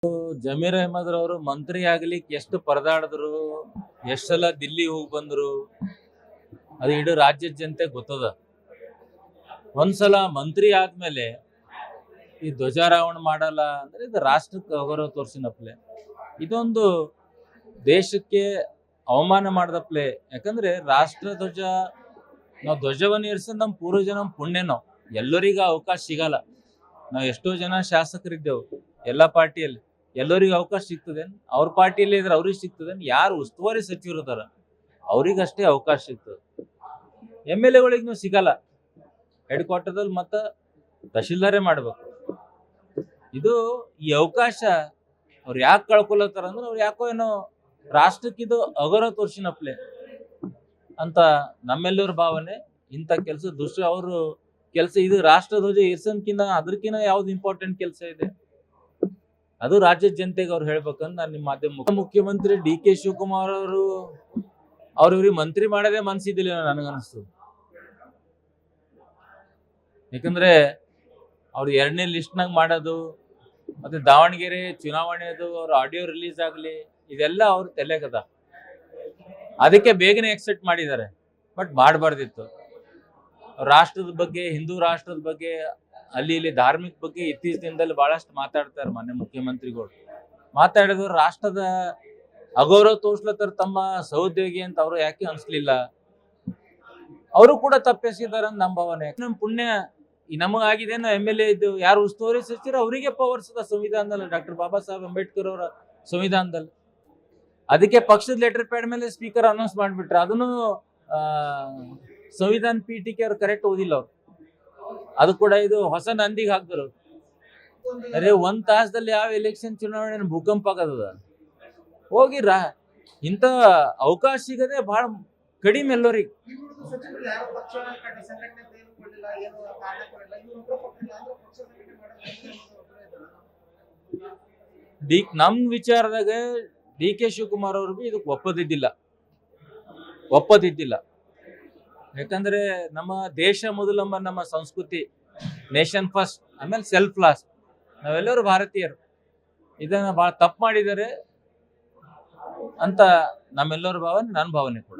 ಜಮೀರ್ ಅಹಮದ್ ರವರು ಮಂತ್ರಿ ಆಗ್ಲಿಕ್ಕೆ ಎಷ್ಟು ಪರದಾಡಿದ್ರು, ಎಷ್ಟು ಸಲ ದಿಲ್ಲಿ ಹೋಗಿ ಬಂದ್ರು, ಅದು ಇಡೀ ರಾಜ್ಯದ ಜನತೆ ಗೊತ್ತದ. ಒಂದ್ಸಲ ಮಂತ್ರಿ ಆದ್ಮೇಲೆ ಈ ಧ್ವಜಾರೋಹಣ ಮಾಡಲ್ಲ ಅಂದ್ರೆ ಇದು ರಾಷ್ಟ್ರಕ್ಕೆ ಅವರ ತೋರ್ಸಿನಪ್ಲೆ, ಇದೊಂದು ದೇಶಕ್ಕೆ ಅವಮಾನ ಮಾಡದಪ್ಲೆ. ಯಾಕಂದ್ರೆ ರಾಷ್ಟ್ರ ಧ್ವಜ ನಾವು ಧ್ವಜವನ್ನು ಇರಿಸೋದು ನಮ್ಮ ಪೂರ್ವಜನ ಪುಣ್ಯನೋ. ಎಲ್ಲರಿಗೂ ಅವಕಾಶ ಸಿಗಲ್ಲ. ನಾವು ಎಷ್ಟೋ ಜನ ಶಾಸಕರಿದ್ದೆವು ಎಲ್ಲ ಪಾರ್ಟಿಯಲ್ಲಿ, ಎಲ್ಲರಿಗೂ ಅವಕಾಶ ಸಿಗ್ತದೆ. ಅವ್ರ ಪಾರ್ಟಿಯಲ್ಲಿ ಇದ್ರೆ ಅವ್ರಿಗೆ ಸಿಗ್ತದೆ. ಯಾರು ಉಸ್ತುವಾರಿ ಸಚಿವರು ಇರ್ತಾರ ಅವ್ರಿಗಷ್ಟೇ ಅವಕಾಶ ಸಿಗ್ತದೆ. MLA ಗಳಿಗೆ ಸಿಗಲ್ಲ. ಹೆಡ್ ಕ್ವಾರ್ಟರ್ದಲ್ಲಿ ಮತ್ತ ತಹಶೀಲ್ದಾರೇ ಮಾಡ್ಬೇಕು. ಇದು ಈ ಅವಕಾಶ ಅವ್ರು ಯಾಕೆ ಕಳ್ಕೊಳತ್ತಾರ ಅಂದ್ರೆ ಅವ್ರು ಯಾಕೋ ಏನೋ ರಾಷ್ಟ್ರಕ್ಕಿದು ಅಗೌರವ ತೋರ್ಸಿನಪ್ಲೆ ಅಂತ ನಮ್ಮೆಲ್ಲರ ಭಾವನೆ. ಇಂಥ ಕೆಲಸ ದುಷ್ಟ ಅವರು ಕೆಲಸ ಇದು ರಾಷ್ಟ್ರ ಧ್ವಜ ಇರ್ಸನ್ಕಿನ್ನ ಅದಕ್ಕಿಂತ ಯಾವ್ದು ಇಂಪಾರ್ಟೆಂಟ್ ಕೆಲಸ ಇದೆ ಅದು ರಾಜ್ಯದ ಜನತೆಗೆ ಅವ್ರು ಹೇಳ್ಬೇಕಂತ ನಾನು ನಿಮ್ಮ ಮಾಧ್ಯಮ. ಮುಖ್ಯಮಂತ್ರಿ DK ಶಿವಕುಮಾರ್ ಅವರು ಇವ್ರಿಗೆ ಮಂತ್ರಿ ಮಾಡೋದೇ ಮನ್ಸಿದ್ದಿಲ್ಲ ನನಗನ್ನಿಸ್ತು. ಯಾಕಂದ್ರೆ ಅವ್ರು 2ನೇ ಲಿಸ್ಟ್ನಾಗ ಮಾಡೋದು ಮತ್ತೆ ದಾವಣಗೆರೆ ಚುನಾವಣೆದು ಅವ್ರ ಆಡಿಯೋ ರಿಲೀಸ್ ಆಗ್ಲಿ ಇದೆಲ್ಲ ಅವ್ರ ತಲೆಗದ. ಅದಕ್ಕೆ ಬೇಗನೆ ಎಕ್ಸೆಪ್ಟ್ ಮಾಡಿದ್ದಾರೆ. ಬಟ್ ಮಾಡಬಾರ್ದಿತ್ತು. ರಾಷ್ಟ್ರದ ಬಗ್ಗೆ, ಹಿಂದೂ ರಾಷ್ಟ್ರದ ಬಗ್ಗೆ, ಅಲ್ಲಿ ಇಲ್ಲಿ ಧಾರ್ಮಿಕ ಬಗ್ಗೆ ಇತ್ತೀಚಿನ ದಿನದಲ್ಲಿ ಬಹಳಷ್ಟು ಮಾತಾಡ್ತಾರೆ. ಮೊನ್ನೆ ಮುಖ್ಯಮಂತ್ರಿಗಳು ಮಾತಾಡಿದ್ರು ರಾಷ್ಟ್ರದ ಅಗೌರವ ತೋರ್ಸ್ಲತ್ತಾರ ತಮ್ಮ ಸಹೋದ್ಯೋಗಿ ಅಂತ ಅವರು ಯಾಕೆ ಅನ್ಸ್ಲಿಲ್ಲ. ಅವರು ಕೂಡ ತಪ್ಪಿಸಿದಾರ ಅಂತ ನಮ್ಮ ಭಾವನೆ. ನಮ್ ಪುಣ್ಯ ಈ ನಮಗಾಗಿದೇನೋ MLA ಇದ್ದು ಯಾರು ಉಸ್ತುವಾರಿ ಸಚಿವರು ಅವರಿಗೆ ಪವರ್ಸ್ ಅದ ಸಂವಿಧಾನದಲ್ಲಿ, ಡಾಕ್ಟರ್ ಬಾಬಾ ಸಾಹೇಬ್ ಅಂಬೇಡ್ಕರ್ ಅವರ ಸಂವಿಧಾನದಲ್ಲಿ. ಅದಕ್ಕೆ ಪಕ್ಷದ ಲೆಟರ್ ಪ್ಯಾಡ್ ಮೇಲೆ ಸ್ಪೀಕರ್ ಅನೌನ್ಸ್ ಮಾಡ್ಬಿಟ್ರೆ ಅದನ್ನು ಸಂವಿಧಾನ ಪೀಠಕ್ಕೆ ಅವ್ರು ಕರೆಕ್ಟ್ ಓದಿಲ್ಲ ಅವ್ರು. ಅದು ಕೂಡ ಇದು ಹೊಸ ನಂದಿಗೆ ಹಾಕ್ದರು. ಅರೆ 1 ತಾಸದಲ್ಲಿ ಯಾವ ಎಲೆಕ್ಷನ್ ಚುನಾವಣೆ ಭೂಕಂಪ ಆಗದ ಹೋಗಿರ. ಇಂಥ ಅವಕಾಶ ಸಿಗದೆ ಬಹಳ ಕಡಿಮೆ ಎಲ್ಲರಿಗೆ. ನಮ್ ವಿಚಾರದಾಗ DK ಶಿವಕುಮಾರ್ ಅವ್ರಿಗೆ ಇದಕ್ಕೆ ಒಪ್ಪದಿದ್ದಿಲ್ಲ. ಯಾಕಂದ್ರೆ ನಮ್ಮ ದೇಶ ಮೊದಲಂಬ ನಮ್ಮ ಸಂಸ್ಕೃತಿ, ನೇಷನ್ ಫಸ್ಟ್, ಆಮೇಲೆ ಸೆಲ್ಫ್ ಲಾಸ್ಟ್. ನಾವೆಲ್ಲರೂ ಭಾರತೀಯರು. ಇದನ್ನ ಬಹಳ ತಪ್ಪು ಮಾಡಿದ್ದಾರೆ ಅಂತ ನಮ್ಮೆಲ್ಲರ ಭಾವನೆ, ನನ್ನ ಭಾವನೆ ಕೂಡ.